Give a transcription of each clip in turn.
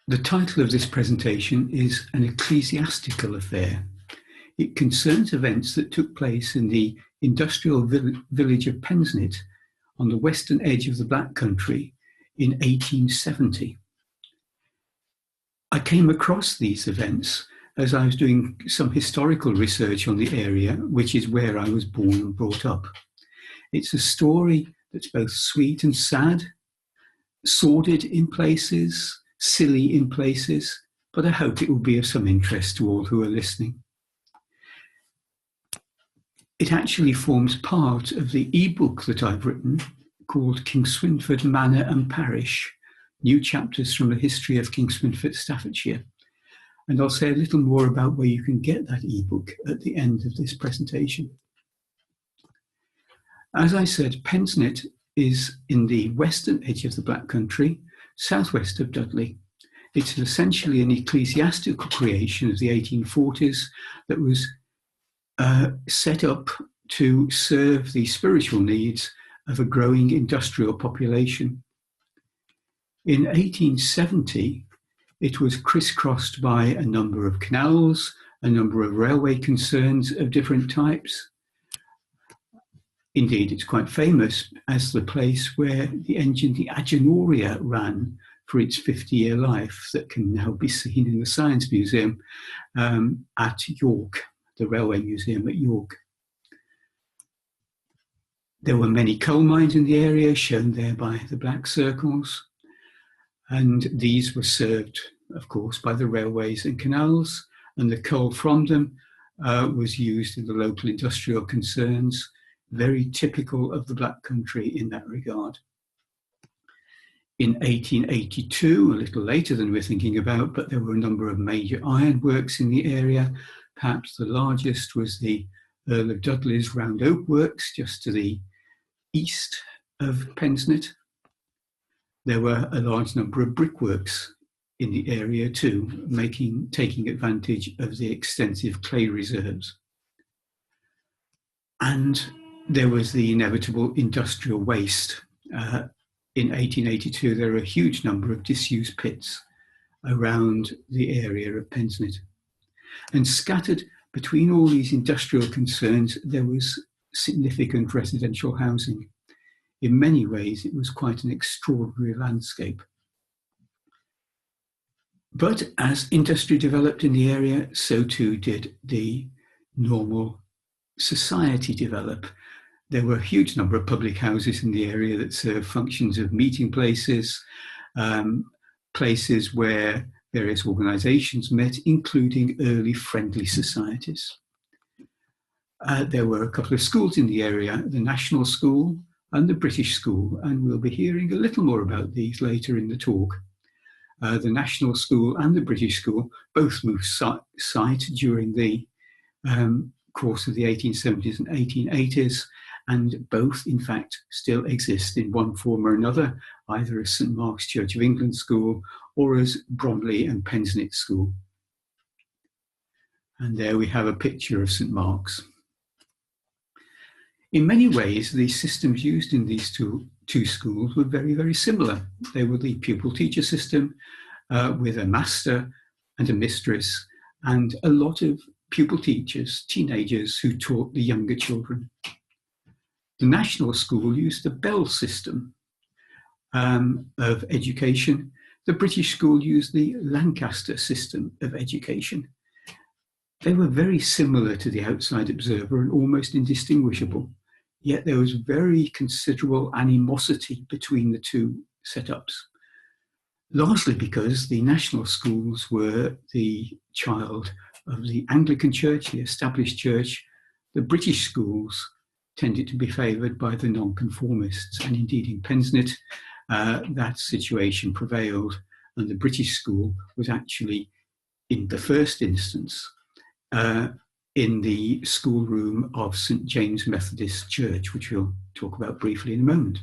The title of this presentation is An Ecclesiastical Affair. It concerns events that took place in the industrial village of Pensnett on the western edge of the Black Country in 1870. I came across these events as I was doing some historical research on the area, which is where I was born and brought up. It's a story that's both sweet and sad, sordid in places, silly in places, but I hope it will be of some interest to all who are listening. It actually forms part of the ebook that I've written called Kingswinford Manor and Parish, New Chapters from the History of Kingswinford, Staffordshire. And I'll say a little more about where you can get that ebook at the end of this presentation. As I said, Pensnett is in the western edge of the Black Country, southwest of Dudley. It's essentially an ecclesiastical creation of the 1840s that was set up to serve the spiritual needs of a growing industrial population. In 1870, it was crisscrossed by a number of canals, a number of railway concerns of different types. Indeed, it's quite famous as the place where the engine, the Agenoria, ran for its 50-year life that can now be seen in the Science Museum at York, the Railway Museum at York. There were many coal mines in the area, shown there by the black circles, and these were served, of course, by the railways and canals, and the coal from them was used in the local industrial concerns, very typical of the Black Country in that regard. In 1882, a little later than we're thinking about, but there were a number of major ironworks in the area. Perhaps the largest was the Earl of Dudley's Round Oak Works, just to the east of Pensnett. There were a large number of brickworks in the area too, taking advantage of the extensive clay reserves. And there was the inevitable industrial waste. In 1882, there were a huge number of disused pits around the area of Pensnett. And scattered between all these industrial concerns, there was significant residential housing. In many ways, it was quite an extraordinary landscape. But as industry developed in the area, so too did the normal society develop. There were a huge number of public houses in the area that served functions of meeting places, places where various organisations met, including early friendly societies. There were a couple of schools in the area, the National School and the British School, and we'll be hearing a little more about these later in the talk. The National School and the British School both moved site during the course of the 1870s and 1880s, and both, in fact, still exist in one form or another, either as St Mark's Church of England School or as Bromley and Pensnett School. And there we have a picture of St Mark's. In many ways, the systems used in these two schools were very, very similar. They were the pupil-teacher system with a master and a mistress and a lot of pupil teachers, teenagers who taught the younger children. The National School used the Bell system of education. The British School used the Lancaster system of education. They were very similar to the outside observer and almost indistinguishable, yet there was very considerable animosity between the two setups, largely because the national schools were the child of the Anglican Church, the established church. The British schools tended to be favoured by the nonconformists, and indeed in Pensnett that situation prevailed, and the British school was actually, in the first instance, in the schoolroom of St James Methodist Church, which we'll talk about briefly in a moment.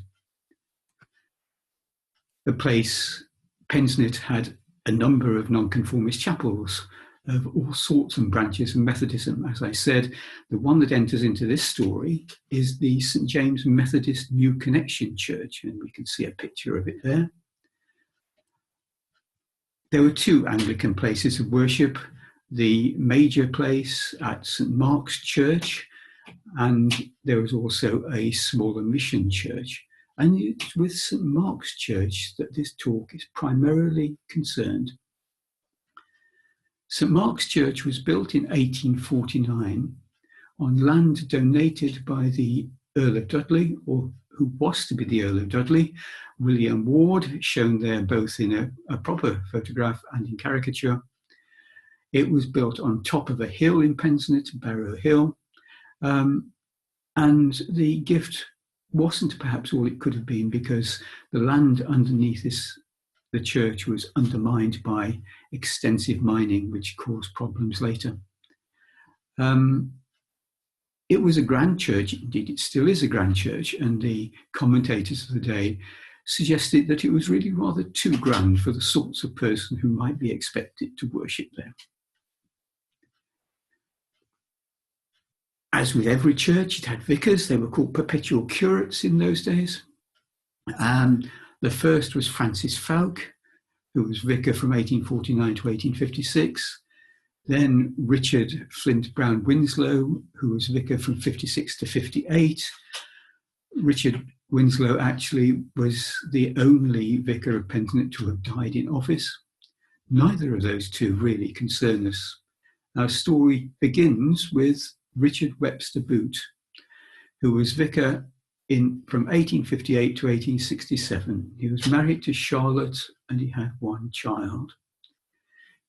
The place, Pensnett, had a number of nonconformist chapels of all sorts and branches of Methodism. As I said, the one that enters into this story is the St James Methodist New Connection Church, and we can see a picture of it there. There were two Anglican places of worship, the major place at St. Mark's Church, and there was also a smaller mission church. And it's with St. Mark's Church that this talk is primarily concerned. St. Mark's Church was built in 1849 on land donated by the Earl of Dudley, or who was to be the Earl of Dudley, William Ward, shown there both in a proper photograph and in caricature. It was built on top of a hill in Pensnett, Barrow Hill, and the gift wasn't perhaps all it could have been, because the land underneath the church was undermined by extensive mining, which caused problems later. It was a grand church, indeed it still is a grand church, and the commentators of the day suggested that it was really rather too grand for the sorts of person who might be expected to worship there. As with every church, it had vicars. They were called perpetual curates in those days. The first was Francis Fowke, who was vicar from 1849 to 1856. Then Richard Flint Brown Winslow, who was vicar from 56 to 58. Richard Winslow actually was the only vicar of Pensnett to have died in office. Neither of those two really concern us. Our story begins with Richard Webster Booth, who was vicar from 1858 to 1867. He was married to Charlotte and he had one child.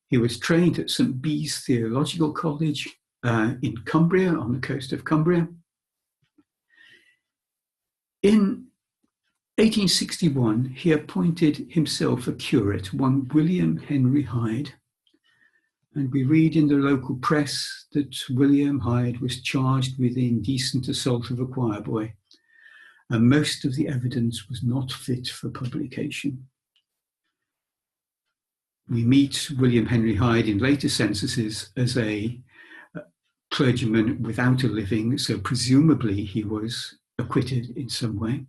He was trained at St. Bees Theological College in Cumbria, on the coast of Cumbria. In 1861, he appointed himself a curate, one William Henry Hyde. And we read in the local press that William Hyde was charged with the indecent assault of a choir boy, and most of the evidence was not fit for publication. We meet William Henry Hyde in later censuses as a clergyman without a living, so presumably he was acquitted in some way.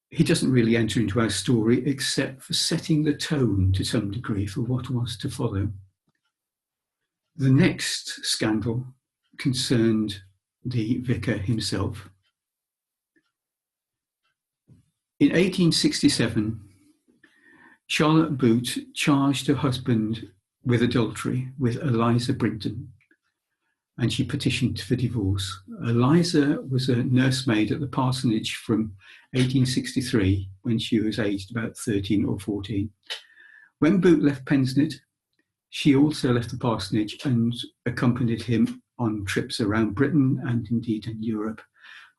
He doesn't really enter into our story except for setting the tone to some degree for what was to follow. The next scandal concerned the vicar himself. In 1867, Charlotte Booth charged her husband with adultery with Eliza Brinton, and she petitioned for divorce. Eliza was a nursemaid at the parsonage from 1863, when she was aged about 13 or 14. When Booth left Pensnett, she also left the parsonage and accompanied him on trips around Britain and indeed in Europe.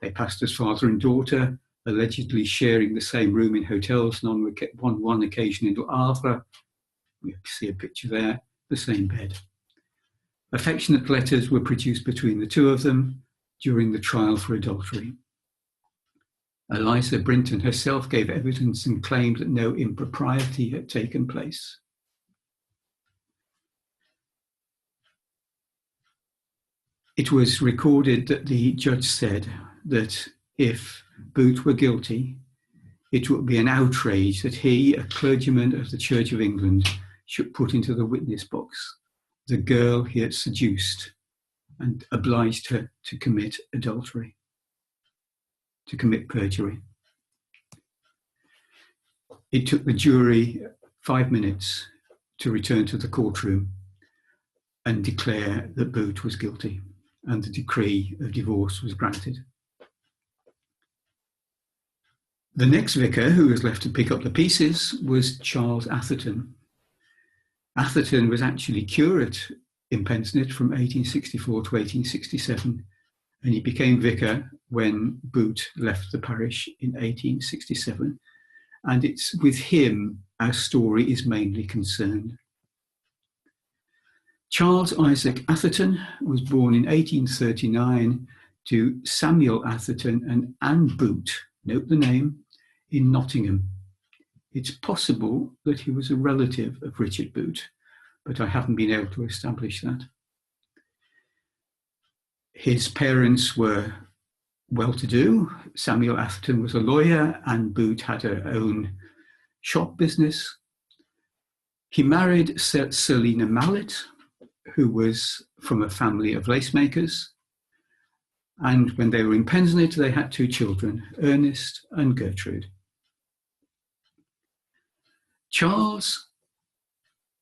They passed as father and daughter, allegedly sharing the same room in hotels, and on one occasion in Havre, we see a picture there, the same bed. Affectionate letters were produced between the two of them during the trial for adultery. Eliza Brinton herself gave evidence and claimed that no impropriety had taken place. It was recorded that the judge said that if Booth were guilty, it would be an outrage that he, a clergyman of the Church of England, should put into the witness box the girl he had seduced and obliged her to commit adultery, to commit perjury. It took the jury 5 minutes to return to the courtroom and declare that Booth was guilty, and the decree of divorce was granted. The next vicar who was left to pick up the pieces was Charles Atherton. Atherton was actually curate in Pensnett from 1864 to 1867, and he became vicar when Booth left the parish in 1867, and it's with him our story is mainly concerned. Charles Isaac Atherton was born in 1839 to Samuel Atherton and Anne Booth, note the name, in Nottingham. It's possible that he was a relative of Richard Booth, but I haven't been able to establish that. His parents were well-to-do. Samuel Atherton was a lawyer, and Booth had her own shop business. He married Selina Mallet, who was from a family of lacemakers. And when they were in Pensnett, they had two children, Ernest and Gertrude. Charles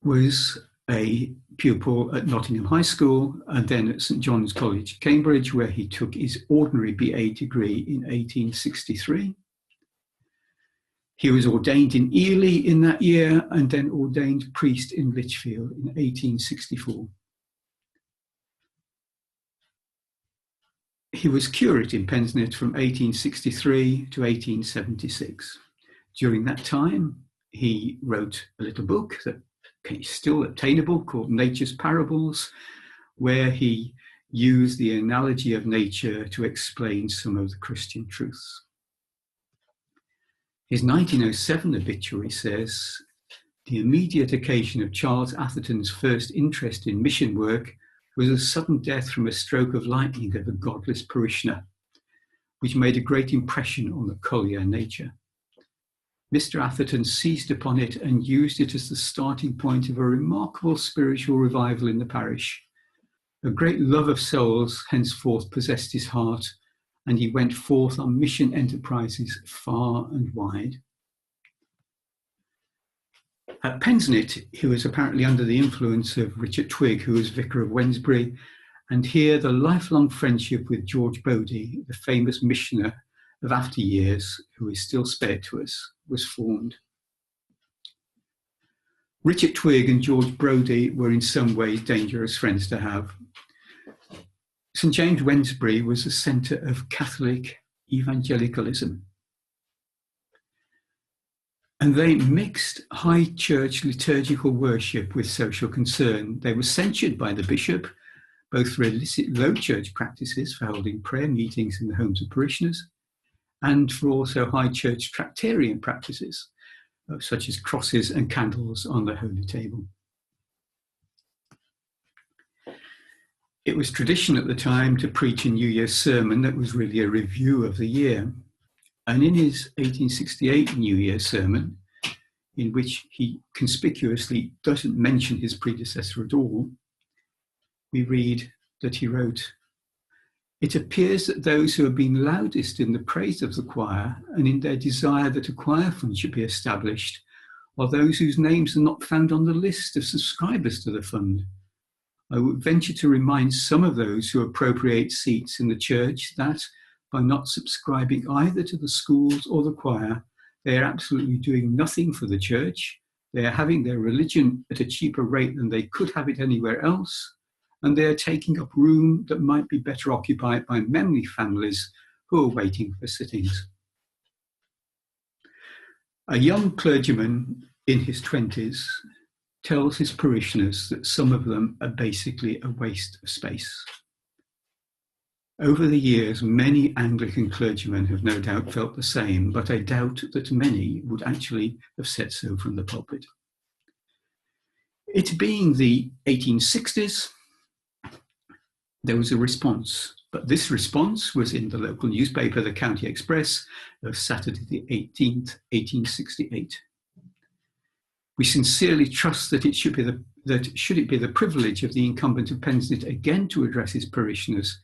was a pupil at Nottingham High School and then at St John's College, Cambridge, where he took his ordinary BA degree in 1863. He was ordained in Ely in that year and then ordained priest in Lichfield in 1864. He was curate in Pensnett from 1863 to 1876. During that time, he wrote a little book that is still obtainable called Nature's Parables, where he used the analogy of nature to explain some of the Christian truths. His 1907 obituary says, "The immediate occasion of Charles Atherton's first interest in mission work was a sudden death from a stroke of lightning of a godless parishioner, which made a great impression on the collier nature. Mr. Atherton seized upon it and used it as the starting point of a remarkable spiritual revival in the parish. A great love of souls henceforth possessed his heart, and he went forth on mission enterprises far and wide." At Pensnett, he was apparently under the influence of Richard Twigg, who was vicar of Wednesbury, and here the lifelong friendship with George Bode, the famous missioner of after years, who is still spared to us, was formed. Richard Twigg and George Brodie were in some ways dangerous friends to have. St James Wednesbury was a centre of Catholic evangelicalism, and they mixed high church liturgical worship with social concern. They were censured by the bishop, both for illicit low church practices for holding prayer meetings in the homes of parishioners, and for also high church tractarian practices, such as crosses and candles on the holy table. It was tradition at the time to preach a New Year's sermon that was really a review of the year. And in his 1868 New Year's sermon, in which he conspicuously doesn't mention his predecessor at all, we read that he wrote, "It appears that those who have been loudest in the praise of the choir and in their desire that a choir fund should be established are those whose names are not found on the list of subscribers to the fund. I would venture to remind some of those who appropriate seats in the church that, by not subscribing either to the schools or the choir, they are absolutely doing nothing for the church. They are having their religion at a cheaper rate than they could have it anywhere else, and they are taking up room that might be better occupied by memory families who are waiting for sittings." A young clergyman in his 20s tells his parishioners that some of them are basically a waste of space. Over the years, many Anglican clergymen have no doubt felt the same, but I doubt that many would actually have said so from the pulpit. It being the 1860s, there was a response, but this response was in the local newspaper, the County Express, of Saturday the 18th, 1868. "We sincerely trust that should it be the privilege of the incumbent of Pensnett again to address his parishioners,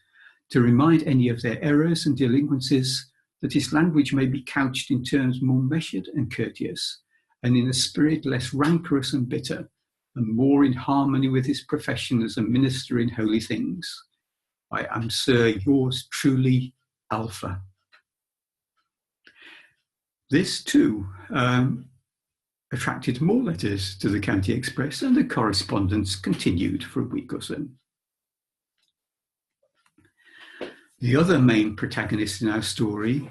to remind any of their errors and delinquencies, that his language may be couched in terms more measured and courteous, and in a spirit less rancorous and bitter, and more in harmony with his profession as a minister in holy things. I am, sir, yours truly, Alpha." This too attracted more letters to the County Express, and the correspondence continued for a week or so. The other main protagonist in our story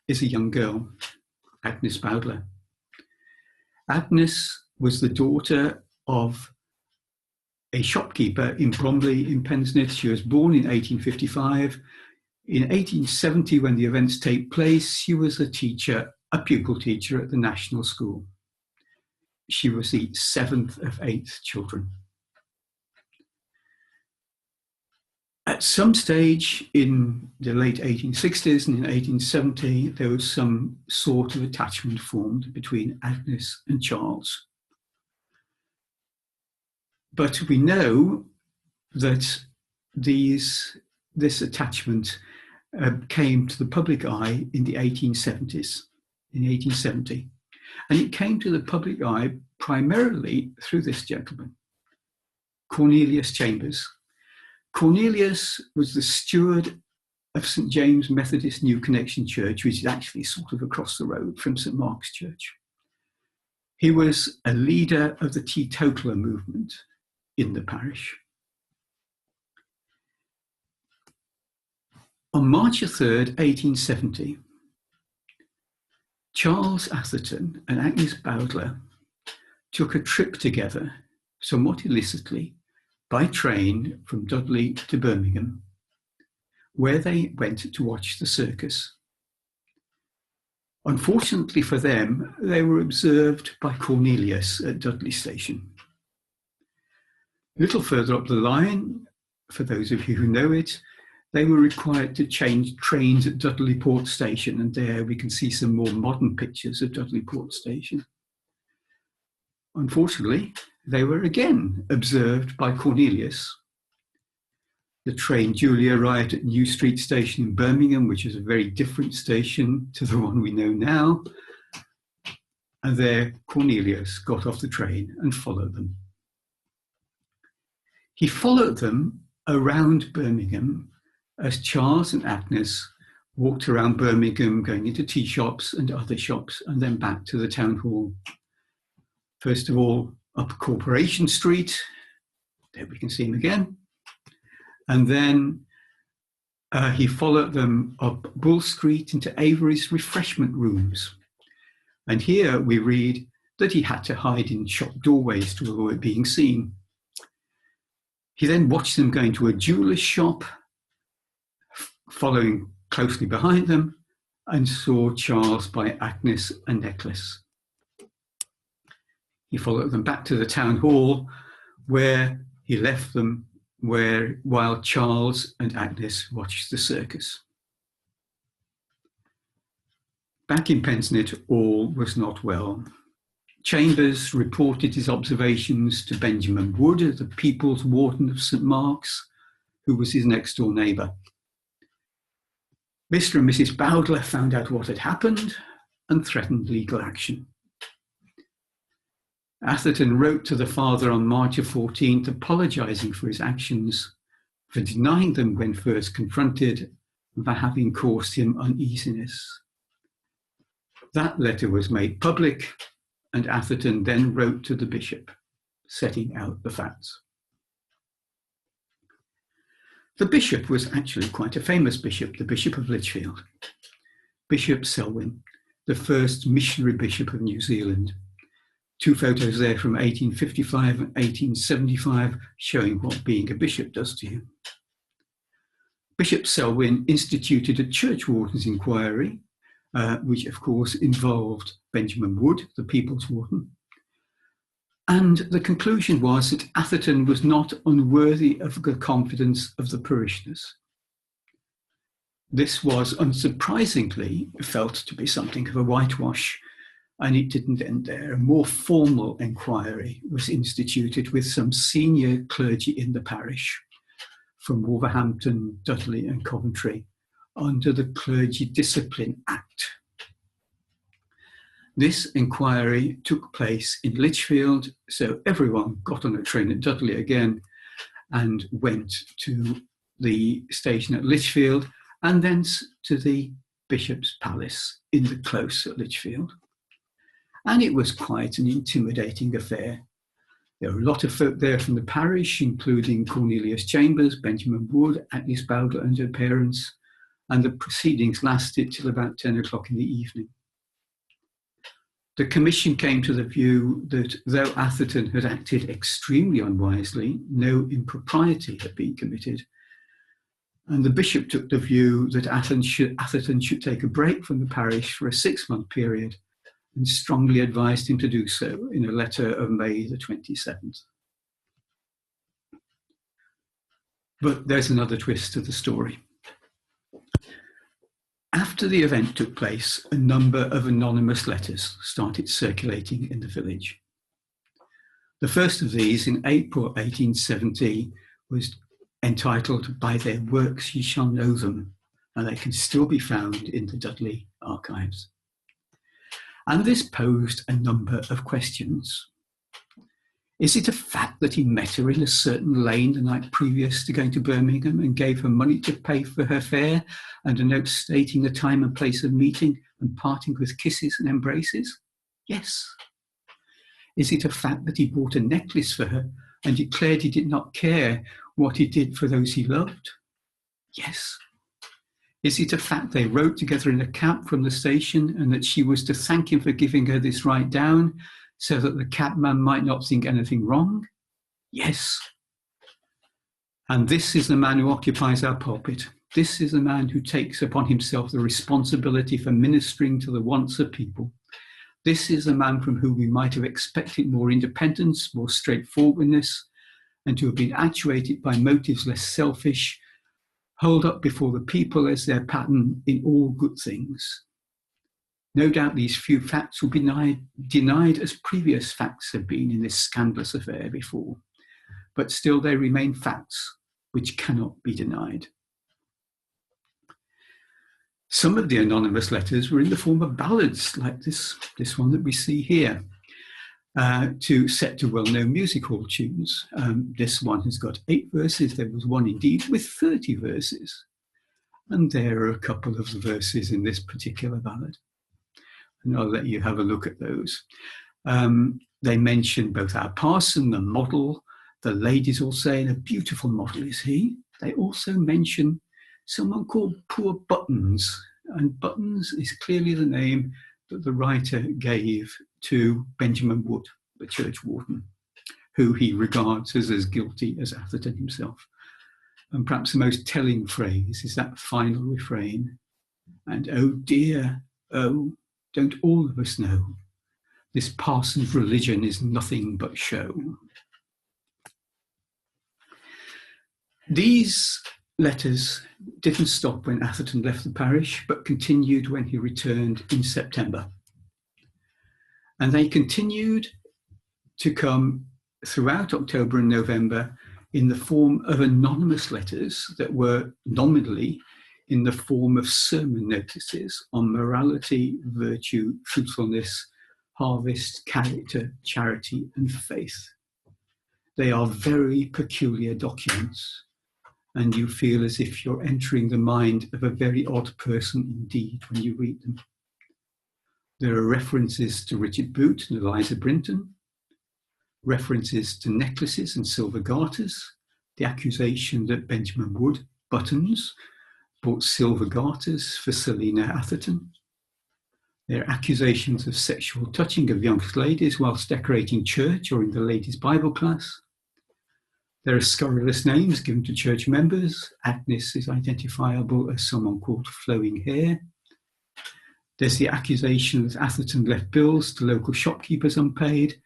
is a young girl, Agnes Bowdler. Agnes was the daughter of a shopkeeper in Bromley in Pensnett. She was born in 1855. In 1870, when the events take place, she was a pupil teacher at the National School. She was the 7th of 8 children. At some stage in the late 1860s and in 1870, there was some sort of attachment formed between Agnes and Charles. But we know that this attachment came to the public eye in the 1870s, in 1870. And it came to the public eye primarily through this gentleman, Cornelius Chambers. Cornelius was the steward of St. James Methodist New Connection Church, which is actually sort of across the road from St. Mark's Church. He was a leader of the teetotaler movement in the parish. On March 3rd, 1870, Charles Atherton and Agnes Bowdler took a trip together, somewhat illicitly, by train from Dudley to Birmingham, where they went to watch the circus. Unfortunately for them, they were observed by Cornelius at Dudley Station. A little further up the line, for those of you who know it, they were required to change trains at Dudley Port Station, and there we can see some more modern pictures of Dudley Port Station. Unfortunately, they were again observed by Cornelius. The train duly arrived at New Street Station in Birmingham, which is a very different station to the one we know now. And there Cornelius got off the train and followed them. He followed them around Birmingham as Charles and Agnes walked around Birmingham, going into tea shops and other shops, and then back to the town hall. First of all, up Corporation Street. There we can see him again. And then he followed them up Bull Street into Avery's refreshment rooms. And here we read that he had to hide in shop doorways to avoid being seen. He then watched them going to a jeweller's shop, following closely behind them, and saw Charles buy Agnes a necklace. He followed them back to the town hall, where he left them while Charles and Agnes watched the circus. Back in Pensnett, all was not well. Chambers reported his observations to Benjamin Wood, the People's Warden of St. Mark's, who was his next-door neighbour. Mr. and Mrs. Bowdler found out what had happened and threatened legal action. Atherton wrote to the father on March 14th, apologising for his actions, for denying them when first confronted, and for having caused him uneasiness. That letter was made public, and Atherton then wrote to the bishop, setting out the facts. The bishop was actually quite a famous bishop, the Bishop of Lichfield, Bishop Selwyn, the first missionary bishop of New Zealand. Two photos there from 1855 and 1875 showing what being a bishop does to you. Bishop Selwyn instituted a church warden's inquiry, which of course involved Benjamin Wood, the People's Warden. And the conclusion was that Atherton was not unworthy of the confidence of the parishioners. This was unsurprisingly felt to be something of a whitewash, and it didn't end there. A more formal inquiry was instituted with some senior clergy in the parish from Wolverhampton, Dudley and Coventry under the Clergy Discipline Act. This inquiry took place in Lichfield, so everyone got on a train at Dudley again and went to the station at Lichfield and thence to the Bishop's Palace in the Close at Lichfield. And it was quite an intimidating affair. There were a lot of folk there from the parish, including Cornelius Chambers, Benjamin Wood, Agnes Bowdler and her parents, and the proceedings lasted till about 10 o'clock in the evening. The commission came to the view that though Atherton had acted extremely unwisely, no impropriety had been committed. And the bishop took the view that Atherton should take a break from the parish for a 6-month period and strongly advised him to do so in a letter of May the 27th. But there's another twist to the story. After the event took place, a number of anonymous letters started circulating in the village. The first of these, in April 1870, was entitled "By Their Works Ye Shall Know Them," and they can still be found in the Dudley archives. And this posed a number of questions. Is it a fact that he met her in a certain lane the night previous to going to Birmingham and gave her money to pay for her fare and a note stating the time and place of meeting and parting with kisses and embraces? Yes. Is it a fact that he bought a necklace for her and declared he did not care what he did for those he loved? Yes. Is it a fact they rode together in a cab from the station and that she was to thank him for giving her this ride down so that the cabman might not think anything wrong? Yes. And this is the man who occupies our pulpit. This is the man who takes upon himself the responsibility for ministering to the wants of people. This is the man from whom we might have expected more independence, more straightforwardness, and to have been actuated by motives less selfish, hold up before the people as their pattern in all good things. No doubt these few facts will be denied as previous facts have been in this scandalous affair before, but still they remain facts which cannot be denied. Some of the anonymous letters were in the form of ballads, like this one that we see here, set to well-known music hall tunes. This one has got 8 verses. There was one indeed with 30 verses. And there are a couple of the verses in this particular ballad. And I'll let you have a look at those. They mention both our parson, the model, the ladies all saying, "A beautiful model is he." They also mention someone called Poor Buttons. And Buttons is clearly the name that the writer gave to Benjamin Wood, the church warden, who he regards as guilty as Atherton himself. And perhaps the most telling phrase is that final refrain. And oh dear, oh, don't all of us know, this parson's religion is nothing but show. These letters didn't stop when Atherton left the parish, but continued when he returned in September. And they continued to come throughout October and November in the form of anonymous letters that were nominally in the form of sermon notices on morality, virtue, truthfulness, harvest, character, charity, and faith. They are very peculiar documents, and you feel as if you're entering the mind of a very odd person indeed when you read them. There are references to Richard Boot and Eliza Brinton, references to necklaces and silver garters, the accusation that Benjamin Wood, Buttons, bought silver garters for Selina Atherton. There are accusations of sexual touching of young ladies whilst decorating church or in the ladies' Bible class. There are scurrilous names given to church members. Agnes is identifiable as someone called Flowing Hair. There's the accusation that Atherton left bills to local shopkeepers unpaid,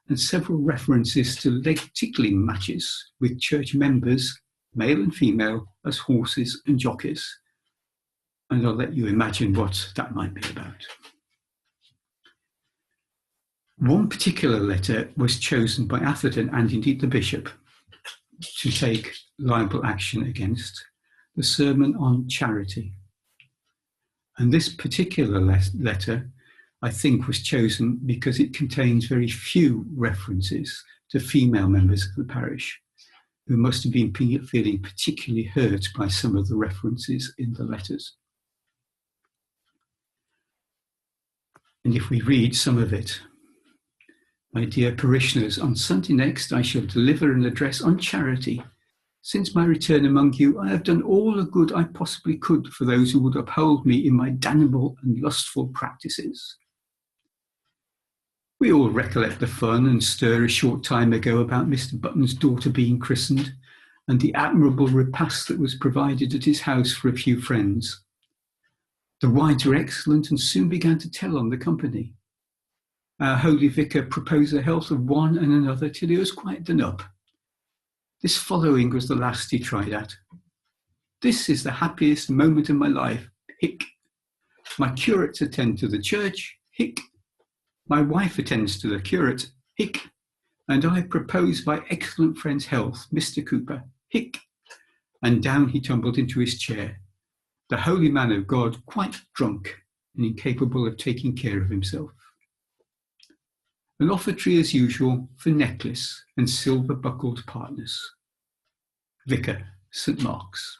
and several references to leg tickling matches with church members, male and female, as horses and jockeys. And I'll let you imagine what that might be about. One particular letter was chosen by Atherton and indeed the bishop to take liable action against, the sermon on charity. And this particular letter, I think, was chosen because it contains very few references to female members of the parish, who must have been feeling particularly hurt by some of the references in the letters. And if we read some of it, "My dear parishioners, on Sunday next I shall deliver an address on charity. Since my return among you, I have done all the good I possibly could for those who would uphold me in my damnable and lustful practices. We all recollect the fun and stir a short time ago about Mr. Button's daughter being christened, and the admirable repast that was provided at his house for a few friends. The wines were excellent and soon began to tell on the company. Our holy vicar proposed the health of one and another till he was quite done up. This following was the last he tried at. This is the happiest moment of my life, hic. My curates attend to the church, hic. My wife attends to the curate, hic. and I propose by excellent friend's health, Mr. Cooper, hic, and down he tumbled into his chair, the holy man of God quite drunk and incapable of taking care of himself. An offertory as usual for necklace and silver-buckled partners. Vicar, St. Mark's.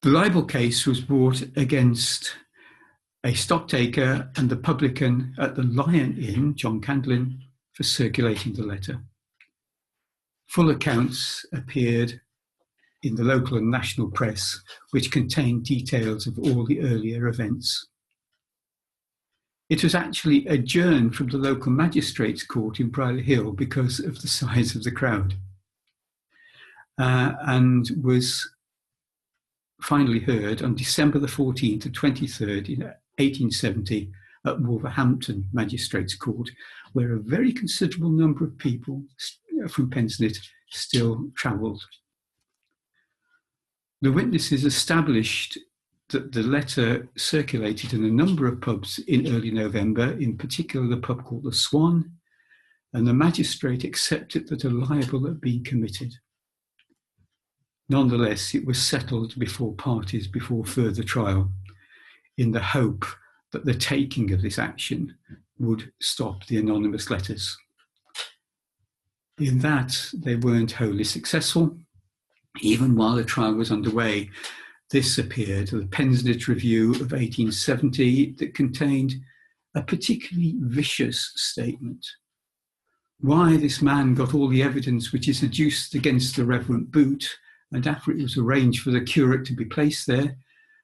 The libel case was brought against a stocktaker and the publican at the Lion Inn, John Candlin, for circulating the letter. Full accounts appeared in the local and national press, which contained details of all the earlier events. It was actually adjourned from the local magistrates' court in Brierley Hill because of the size of the crowd, and was finally heard on December the 14th and 23rd in 1870 at Wolverhampton Magistrates' Court, where a very considerable number of people from Pensnett still travelled. The witnesses established that the letter circulated in a number of pubs in early November, in particular the pub called the Swan, and the magistrate accepted that a libel had been committed. Nonetheless, it was settled before parties before further trial, in the hope that the taking of this action would stop the anonymous letters. In that, they weren't wholly successful. Even while the trial was underway, this appeared, the Pensnett Review of 1870, that contained a particularly vicious statement. Why this man got all the evidence which is adduced against the Reverend Boot, and after it was arranged for the curate to be placed there,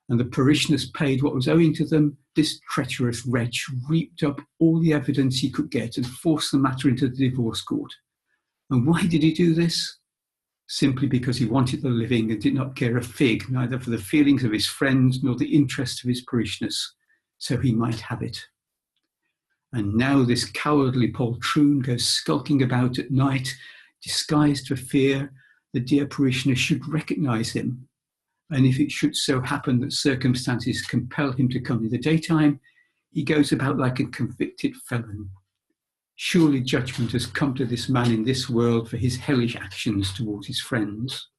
and the parishioners paid what was owing to them, this treacherous wretch reaped up all the evidence he could get and forced the matter into the divorce court. And why did he do this? Simply because he wanted the living and did not care a fig, neither for the feelings of his friends nor the interest of his parishioners, so he might have it. And now this cowardly poltroon goes skulking about at night, disguised for fear the dear parishioner should recognise him. And if it should so happen that circumstances compel him to come in the daytime, he goes about like a convicted felon. Surely judgment has come to this man in this world for his hellish actions towards his friends.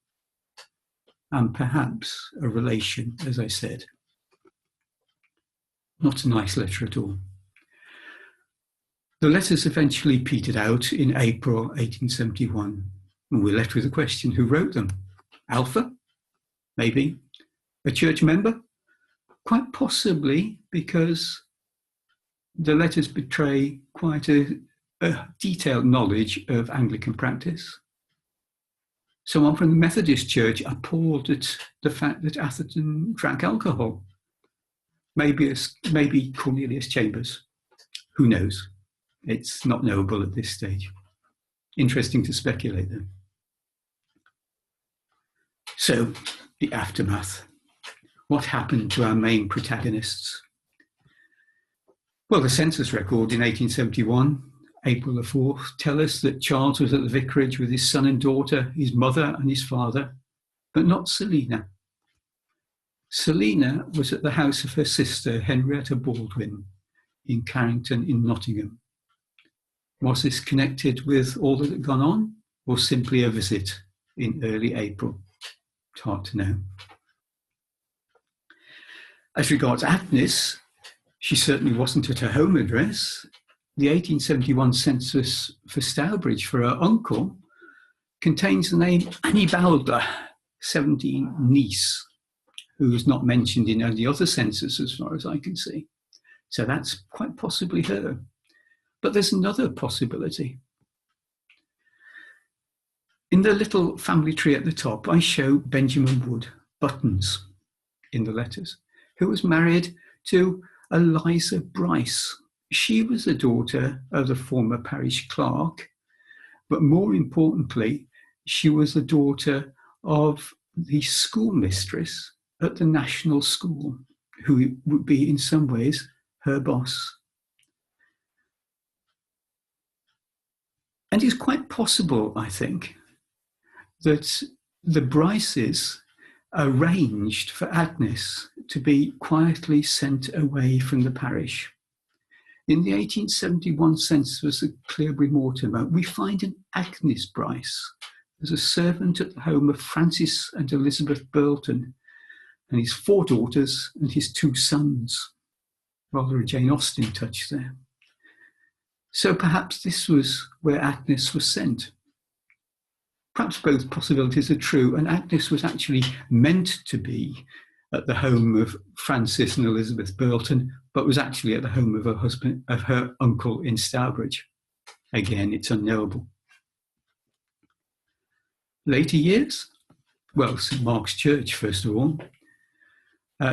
And perhaps a relation, as I said. Not a nice letter at all. The letters eventually petered out in April 1871, and we're left with the question, who wrote them? Alpha? Maybe. A church member? Quite possibly, because the letters betray quite a detailed knowledge of Anglican practice. Someone from the Methodist Church appalled at the fact that Atherton drank alcohol. Maybe Cornelius Chambers. Who knows? It's not knowable at this stage. Interesting to speculate, though. So, the aftermath. What happened to our main protagonists? Well, the census record in 1871, April the 4th, tell us that Charles was at the vicarage with his son and daughter, his mother and his father, but not Selina. Selina was at the house of her sister, Henrietta Baldwin, in Carrington in Nottingham. Was this connected with all that had gone on, or simply a visit in early April? It's hard to know. As regards Agnes, she certainly wasn't at her home address. The 1871 census for Stourbridge for her uncle contains the name Annie Bowdler, 17 niece, who is not mentioned in any other census as far as I can see. So that's quite possibly her. But there's another possibility. In the little family tree at the top, I show Benjamin Wood, Buttons, in the letters, who was married to Eliza Bryce. She was the daughter of the former parish clerk, but more importantly, she was the daughter of the schoolmistress at the national school, who would be in some ways her boss. And it's quite possible, I think, that the Bryces arranged for Agnes to be quietly sent away from the parish. In the 1871 census of Cleobury Mortimer, we find an Agnes Bryce as a servant at the home of Francis and Elizabeth Burlton, and his 4 daughters and his 2 sons. Rather a Jane Austen touch there. So perhaps this was where Agnes was sent. Perhaps both possibilities are true, and Agnes was actually meant to be at the home of Francis and Elizabeth Burlton, but was actually at the home of her uncle in Stourbridge. Again, it's unknowable. Later years? Well, St. Mark's Church, first of all.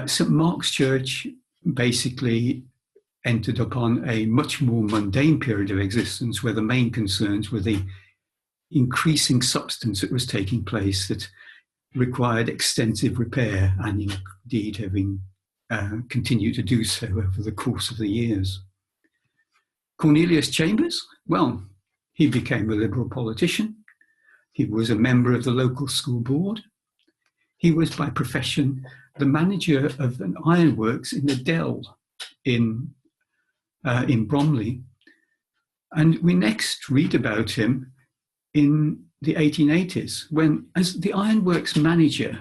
St. Mark's Church basically entered upon a much more mundane period of existence where the main concerns were the increasing substance that was taking place that required extensive repair, and indeed having continued to do so over the course of the years. Cornelius Chambers, well, he became a Liberal politician. He was a member of the local school board. He was by profession the manager of an ironworks in the Dell in Bromley. And we next read about him in the 1880s, when, as the ironworks manager,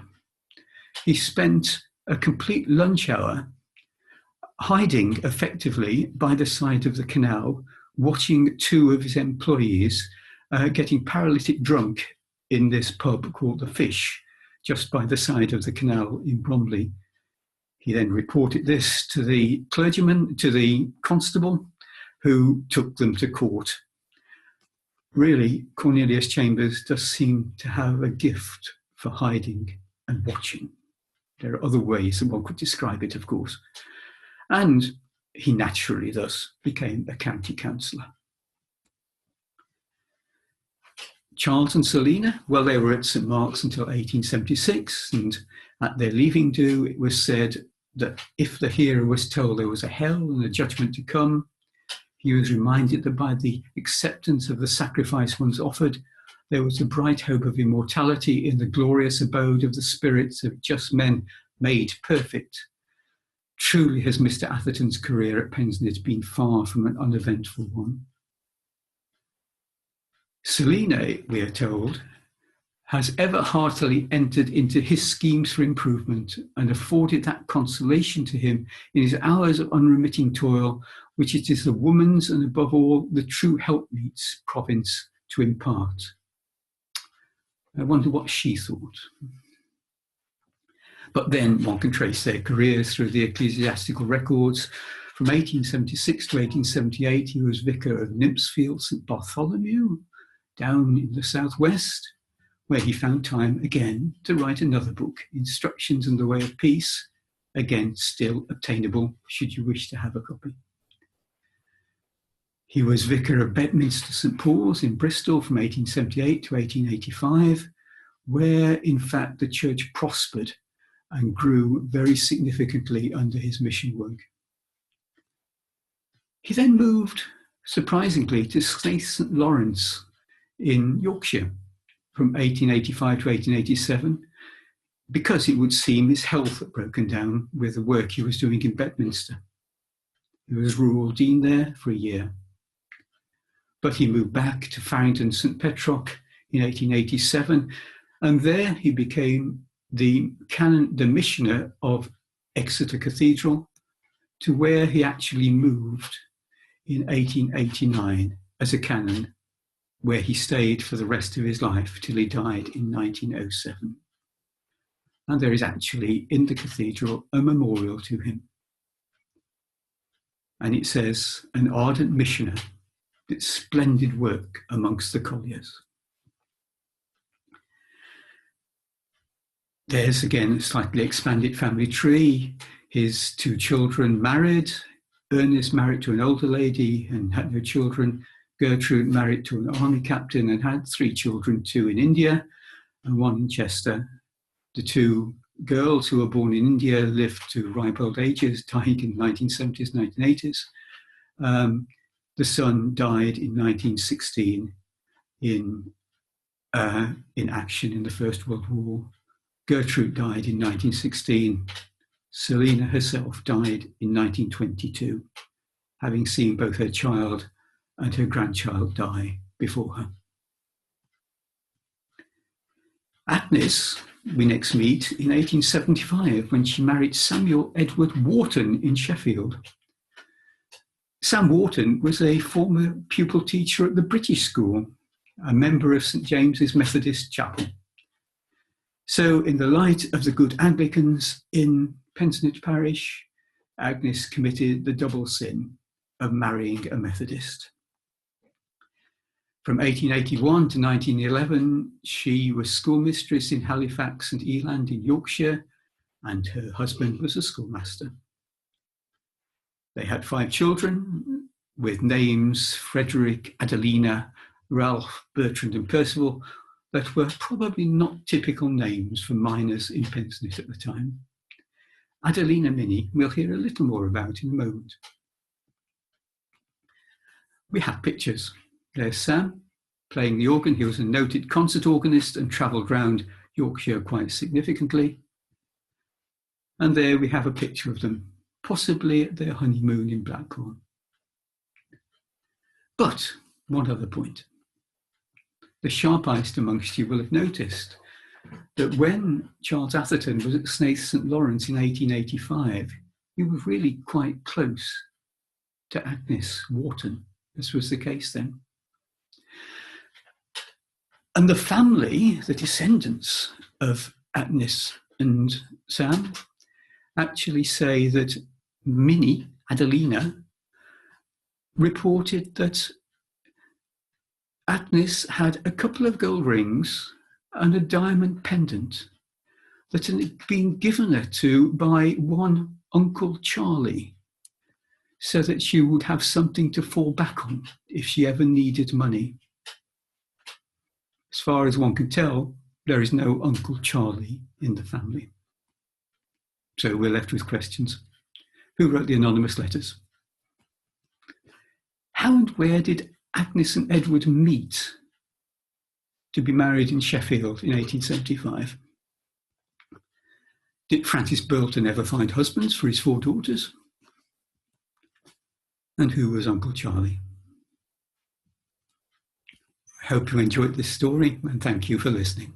he spent a complete lunch hour hiding effectively by the side of the canal, watching 2 of his employees getting paralytic drunk in this pub called The Fish, just by the side of the canal in Bromley. He then reported this to the clergyman, to the constable, who took them to court. Really, Cornelius Chambers does seem to have a gift for hiding and watching. There are other ways that one could describe it, of course. And he naturally thus became a county councillor. Charles and Selina, well, they were at St. Mark's until 1876, and at their leaving do, it was said that if the hearer was told there was a hell and a judgment to come, he was reminded that by the acceptance of the sacrifice once offered, there was a bright hope of immortality in the glorious abode of the spirits of just men made perfect. Truly has Mr. Atherton's career at Pensnett been far from an uneventful one. Selina, we are told, has ever heartily entered into his schemes for improvement and afforded that consolation to him in his hours of unremitting toil, which it is the woman's and above all the true helpmeet's province to impart. I wonder what she thought. But then one can trace their careers through the ecclesiastical records. From 1876 to 1878, he was vicar of Nymphsfield St. Bartholomew, down in the southwest, where he found time again to write another book, Instructions in the Way of Peace, again still obtainable should you wish to have a copy. He was vicar of Bedminster St. Paul's in Bristol from 1878 to 1885, where in fact the church prospered and grew very significantly under his mission work. He then moved, surprisingly, to St. Lawrence in Yorkshire from 1885 to 1887, because it would seem his health had broken down with the work he was doing in Bedminster. He was rural dean there for a year. But he moved back to Farringdon St. Petrock in 1887, and there he became the missioner of Exeter Cathedral, to where he actually moved in 1889 as a canon, where he stayed for the rest of his life till he died in 1907. And there is actually in the cathedral a memorial to him. And it says, an ardent missioner, did splendid work amongst the colliers. There's again a slightly expanded family tree. His 2 children married. Ernest married to an older lady and had no children. Gertrude married to an army captain and had 3 children, 2 in India and 1 in Chester. The 2 girls who were born in India lived to ripe old ages, dying in the 1970s, 1980s. The son died in 1916 in action in the First World War. Gertrude died in 1916. Selina herself died in 1922. having seen both her child and her grandchild die before her. Agnes, we next meet in 1875 when she married Samuel Edward Wharton in Sheffield. Sam Wharton was a former pupil teacher at the British School, a member of St James's Methodist Chapel. So in the light of the good Anglicans in Pensnett parish, Agnes committed the double sin of marrying a Methodist. From 1881 to 1911, she was schoolmistress in Halifax and Eland in Yorkshire, and her husband was a schoolmaster. They had 5 children with names Frederick, Adelina, Ralph, Bertrand and Percival that were probably not typical names for minors in Pensnett at the time. Adelina Minnie we'll hear a little more about in a moment. We have pictures. There's Sam playing the organ. He was a noted concert organist and travelled round Yorkshire quite significantly. And there we have a picture of them, possibly at their honeymoon in Blackthorn. But one other point. The sharp-eyed amongst you will have noticed that when Charles Atherton was at St Lawrence in 1885, he was really quite close to Agnes Wharton. This was the case then. And the family, the descendants of Agnes and Sam, actually say that Minnie, Adelina, reported that Agnes had a couple of gold rings and a diamond pendant that had been given her to by one Uncle Charlie, so that she would have something to fall back on if she ever needed money. As far as one can tell, there is no Uncle Charlie in the family. So we're left with questions. Who wrote the anonymous letters? How and where did Agnes and Edward meet to be married in Sheffield in 1875? Did Francis Burlton ever find husbands for his 4 daughters? And who was Uncle Charlie? I hope you enjoyed this story, and thank you for listening.